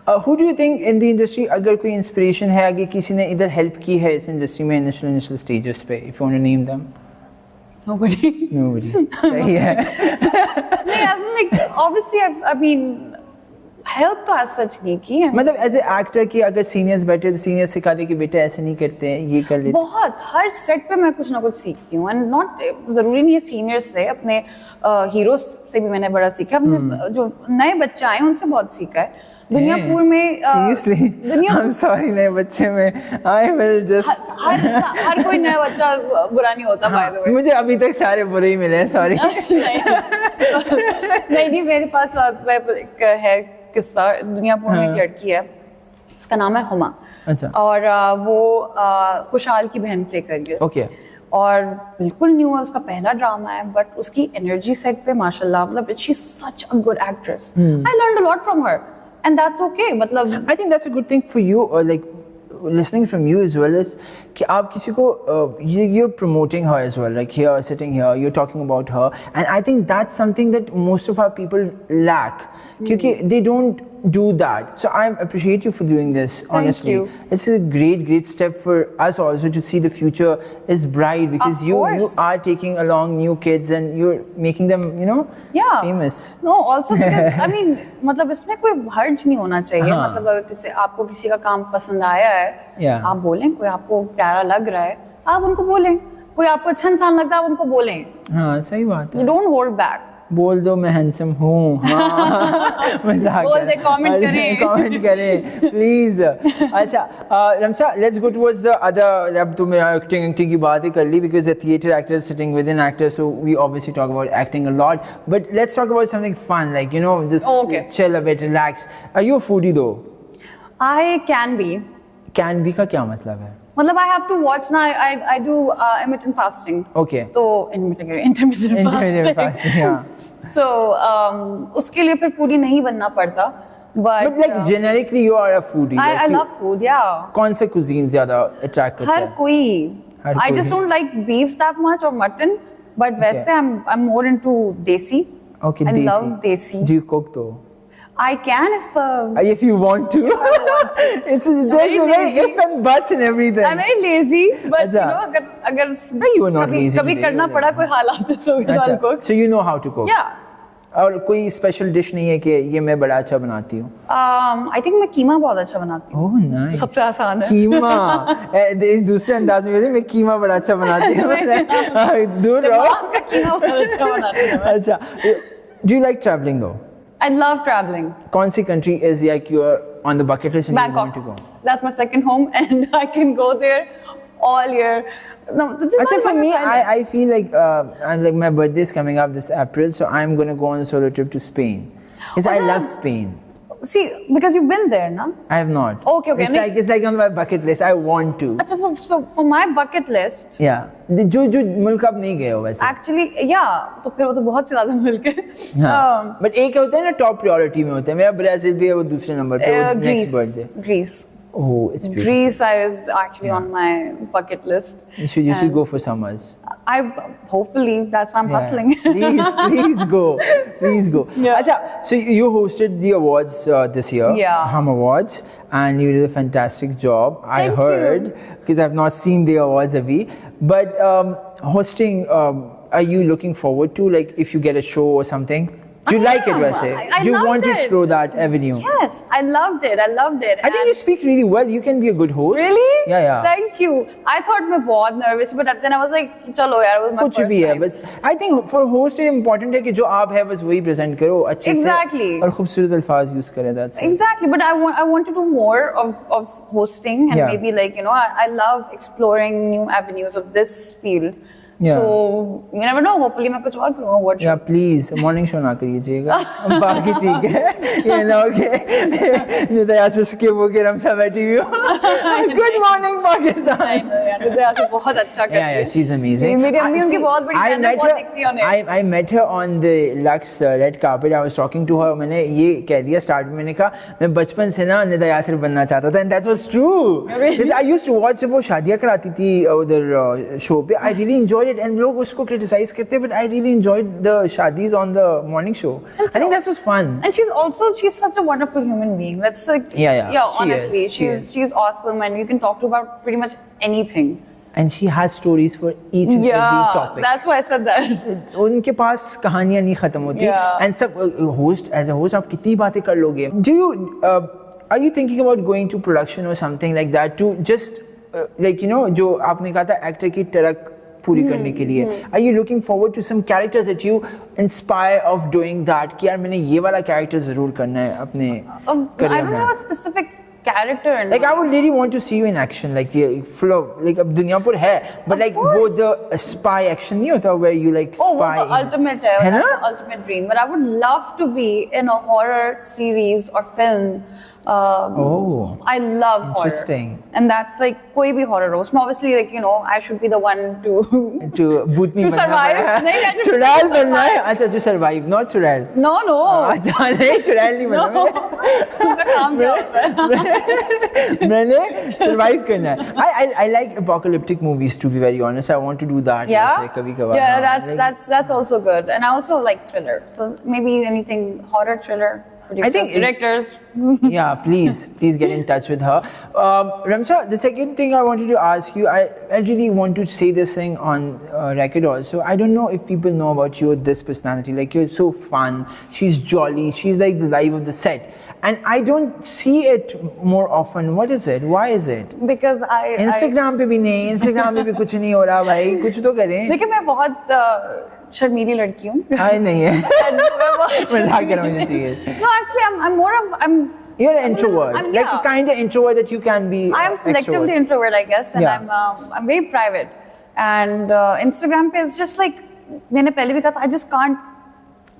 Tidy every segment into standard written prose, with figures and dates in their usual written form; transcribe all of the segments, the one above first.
Who do you think in the industry अगर कोई inspiration है आगे किसी ने इधर help की है इस industry में initial stages पे, if you want to name them? Nobody. सही है. नहीं, I mean, like obviously I mean help तो as such नहीं की है. मतलब as a actor कि अगर seniors बैठे तो seniors सिखा दे कि बेटा ऐसे नहीं करते हैं, ये कर लेते. बहुत हर set पे मैं कुछ ना कुछ सीखती हूँ and not ज़रूरी नहीं है seniors से, अपने heroes से भी मैंने बड़ा सीखा, अपने जो नए बच्चे आए उनसे बहुत सीखा है. दुनियापुर में seriously I'm sorry नए बच्चे में I will just हर कोई नया बच्चा बुरा नहीं होता by the way. मुझे अभी तक सारे बुरे ही मिले हैं, sorry. नहीं मेरे पास एक है किस्सा. दुनियापुर में एक लड़की है, उसका नाम है हुमा. अच्छा. और वो खुशहाल की बहन प्ले कर रही है. Okay. और बिल्कुल न्यू है, उसका पहला ड्रामा है, बट उसकी एनर्जी सेट पे माशाल्लाह, मतलब she is such a good actress. I learned a lot from her and that's okay. मतलब I think that's a good thing for you, like listening from you as well as कि आप किसी को you're promoting her as well, like here sitting here you're talking about her, and I think that's something that most of our people lack क्योंकि they don't do that. So I appreciate you for doing this. Honestly, it's a great step for us also to see the future is bright because you are taking along new kids and you're making them, you know, famous. No, also because I mean मतलब इसमें कोई हर्ज नहीं होना चाहिए. मतलब अगर आपको किसी का काम पसंद आया है, आप बोलें. कोई आपको प्यारा लग रहा है, आप उनको बोलें. कोई आपको अच्छा इंसान लगता है, आप उनको बोलें. हाँ, सही बात है. You don't hold back. बोल दो मैं हैंडसम हूँ. हाँ, मजाक बोल दे, कमेंट करें प्लीज. अच्छा Ramsha, let's go towards the other. अब तो मैं एक्टिंग की बात ही कर ली because a theatre actor is sitting with an actor, so we obviously talk about acting a lot, but let's talk about something fun, like you know, just chill a bit, relax. Are you a foodie though? I can be. Can be का क्या मतलब है? मतलब I have to watch ना. I do intermittent fasting. Okay. तो intermittent fasting. Yeah. So उसके लिए फिर foodie नहीं बनना पड़ता. But like generically you are a foodie. I love food, yeah. कौन से cuisine ज़्यादा attract करता है? हर कोई. I just don't like beef that much or mutton, but वैसे I'm more into desi. Okay, I desi. love desi. Do you cook though? I can if you want to. There's a very if and buts and everything. I'm very lazy, but you know अगर you are not lazy. कभी करना पड़ा कोई हालात so I'll cook. So you know how to cook. Yeah. और कोई special dish नहीं है कि ये मैं बड़ा अच्छा बनाती हूँ? I think मैं कीमा बहुत अच्छा बनाती हूँ. Oh nice. सबसे आसान है. कीमा. दूसरे अंदाज में कहते मैं कीमा बड़ा अच्छा बनाती हूँ. दूर रहो. कीमा बहुत अच्छा बनाती हूँ. अच्छा. Do you like traveling though? I love traveling. कौन सी country is like you're on the bucket list and Bangkok. you want to go? That's my second home and I can go there all year. No, Actually, for me, I feel like my birthday is coming up this April, so I'm gonna go on a solo trip to Spain. Because I love Spain. See, because you've been there, no? I have not. Okay. It's like on my bucket list. I want to. अच्छा, so for my bucket list. Yeah. जो मुल्क आप नहीं गए हो वैसे. Actually, yeah. तो फिर वो तो बहुत से ज़्यादा मुल्क है. हाँ. But एक होता है ना top priority में होता है. मेरा ब्राज़ील भी है वो दूसरे नंबर पे. Next birthday. Greece. Oh, it's beautiful. Greece is actually on my bucket list. You should go for summers. Hopefully that's why I'm hustling. Please go. Yeah. Achha, so you hosted the awards this year. Yeah. Hum Awards, and you did a fantastic job. I heard because I've not seen the awards abhi. But hosting, are you looking forward to, like, if you get a show or something? Do you like it, Vaise? Do you want to explore that avenue? Yes, I loved it. I think you speak really well. You can be a good host. Really? Yeah. Thank you. I thought मैं बहुत nervous, but then I was like, चलो यार, it was my कुछ first भी है, time. बस I think for host it important है कि जो आप है बस वही present करो अच्छे Exactly. से और खूबसूरत अल्फाज use करें. That's exactly. But I want to do more of hosting and maybe like I love exploring new avenues of this field. Yeah. So you never know. Hopefully मैं कुछ और करूँगा. What? Yeah, please morning show ना करिएगा. बाकी ठीक है. You know कि नहीं तो ऐसे skip होके रमशा बैठी हुई हो. Good morning Pakistan. I know यार. तो ऐसे बहुत अच्छा करती है. Yeah, she's amazing. मेरी अम्मी उनकी बहुत बड़ी fan है. बहुत दिखती है उन्हें. I met her on the Lux red carpet. I was talking to her. मैंने ये कह दिया start में, मैंने कहा मैं बचपन से ना निदा यासिर बनना चाहता था, and that was true. Because I used to watch जब वो शादियाँ कराती थी उधर show पे. I really enjoyed enjoyed it and लोग उसको criticize करते हैं, but I really enjoyed the shadis on the morning show. I think that was fun. And she's such a wonderful human being. That's like yeah. Honestly, she's awesome, and you can talk to her about pretty much anything. And she has stories for each and every topic. That's why I said that. उनके पास कहानियाँ नहीं खत्म होती. And सब as a host आप कितनी बातें कर लोगे. Are you thinking about going to production or something like that to just like जो आपने कहा था actor की टरक पूरी करने के लिए. Are you looking forward to some characters that you inspire of doing that कि यार मैंने ये वाला character जरूर करना है अपने career में. I don't have a specific character in like I would really want to see you in action like full of like अब दुनियापुर है but like वो the spy action नहीं होता where you like spy. वो तो ultimate है that's the ultimate dream, but I would love to be in a horror series or film. I love interesting horror. And that's like कोई भी horror हो उसमें obviously like I should be the one to Bhootni to survive. नहीं चुड़ैल बनना है. अच्छा जो survive not चुड़ैल. No अच्छा नहीं चुड़ैल नहीं बनना. काम क्या होता है. मैंने survive करना है. I like apocalyptic movies to be very honest. I want to do that. कभी-कभार. Yeah, that's also good. And I also like thriller. So maybe anything horror thriller. I think directors. Yeah, please get in touch with her. Ramsha, the second thing I wanted to ask you, I really want to say this thing on record also. I don't know if people know about you, this personality. Like you're so fun. She's jolly. She's like the life of the set. And I don't see it more often. What is it? Why is it? Because Instagram पे भी नहीं. Instagram पे भी कुछ नहीं हो रहा भाई. कुछ तो करें. देखिए मैं बहुत शर्मीली लड़की हूँ. नहीं है. मजाक कर रहा हूँ serious. No, actually You're an introvert. Like the kind of introvert that you can be. I am selectively introvert, I guess, and I'm very private. And Instagram पे is just like मैंने पहले भी कहा था,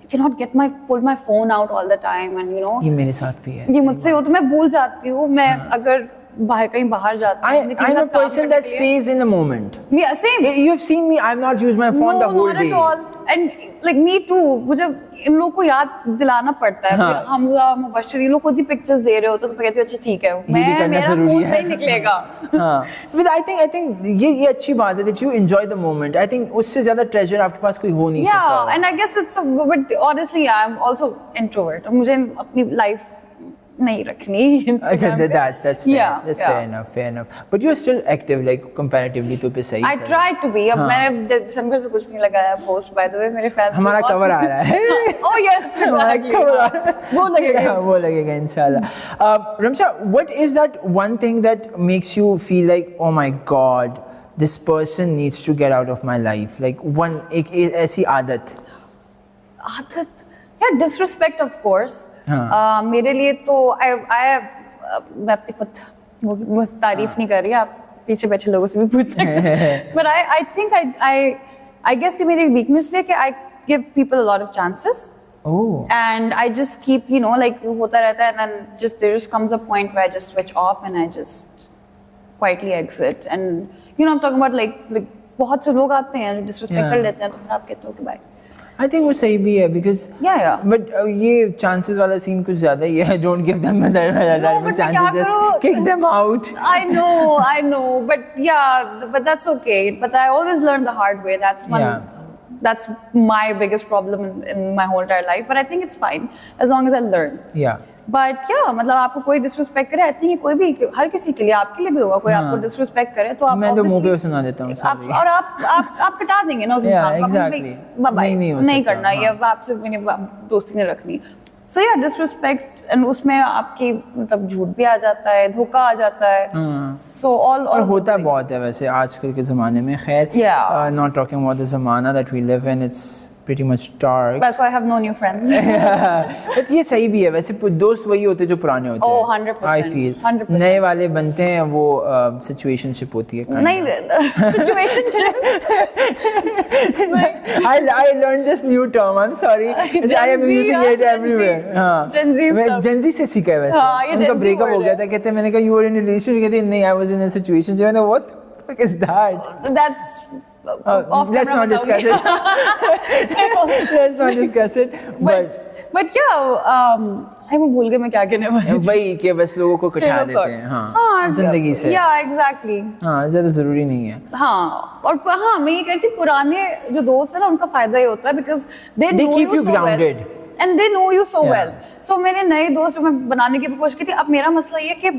I cannot pull my phone out all the time, and ये मेरे साथ भी है. ये मुझसे हो तो मैं भूल जाती हूँ. मैं अगर कहीं बाहर जाती हूँ. I'm a person that stays in the moment. Yeah, same. You have seen me. I've not used my phone the whole day. No, not at all. And like me too. मुझे इन लोगों को याद दिलाना पड़ता है. हमजा मुबश्शिर ये लोग खुद ही pictures दे रहे होते तो कहती हूँ अच्छा ठीक है. मेरा phone नहीं निकलेगा. But I think ये अच्छी बात है that you enjoy the moment. I think उससे ज़्यादा treasure आपके पास कोई हो नहीं सकता. Yeah, and I guess but honestly I'm also introvert. मुझे अपनी life नहीं रखनी. That's fair. That's fair enough. But you're still active, like comparatively तो पे सही. I try to be. अब मैंने दिसंबर से कुछ नहीं लगाया post by the way. मेरे fans हमारा cover आ रहा है. Oh yes. हमारा cover आ रहा है. वो लगेगा इंशाल्लाह. Ramsha, what is that one thing that makes you feel like oh my God, this person needs to get out of my life? Like one एक ऐसी आदत. Yeah, disrespect of course. मेरे लिए तो मैं अपनी खुद तारीफ नहीं कर रही. आप पीछे बैठे लोगों से भी पूछ सकते हैं. But I think I guess ये मेरी weakness भी है कि I give people a lot of chances. Oh. And I just keep like होता रहता है, and then there just comes a point where I just switch off and I just quietly exit. And I'm talking about like बहुत से लोग आते हैं जो disrespect कर लेते हैं तो फिर आप कहते हो कि bye. I think वो सही भी है because but ये chances वाला scene कुछ ज़्यादा ही है. Don't give them chances, just kick them out. I know, but that's okay. But I always learn the hard way. That's my biggest problem in my whole entire life. But I think it's fine as long as I learn. Yeah. But मतलब आपको कोई disrespect करे, I think कोई भी हर किसी के लिए, आपके लिए भी होगा कोई आपको disrespect करे तो आप मैं तो मुंह पे सुना देता हूँ और आप कटा देंगे ना उस इंसान को. नहीं करना ये आपसे मैंने दोस्ती नहीं रखनी. So yeah, disrespect and उसमें आपकी मतलब झूठ भी आ जाता है, धोखा आ जाता है. So all और होता बहुत है वैसे आजकल के ज़माने में. खैर, not talking about the ज़माना that we live in, it's pretty much dark. That's why I have no new friends. But ये सही भी है वैसे. दोस्त वही होते जो पुराने होते हैं. 100%. I feel 100%. नए वाले बनते हैं वो situationship होती है. नहीं situationship. I learned this new term. I'm sorry. I am using it everywhere. Gen Z से सीखा है वैसे. उनका breakup हो गया था, कहते मैंने कहा you were in a relationship, कहते नहीं I was in a situation. मैंने what the fuck is that? That's let's not discuss it. Let's not discuss it. But मैं भूल गई मैं क्या कहने वाली थी. वही कि बस लोगों को कटा देते हैं. हाँ जिंदगी से। या एग्जैक्टली। हाँ, ज्यादा जरूरी नहीं है। हाँ, और हाँ मैं ये कहती पुराने जो दोस्त है ना उनका फायदा ये होता है because they keep you grounded and they know you so well. So मेरे नए दोस्त जो मैं बनाने की भी कोशिश की थी, अब मेरा मसला ये कि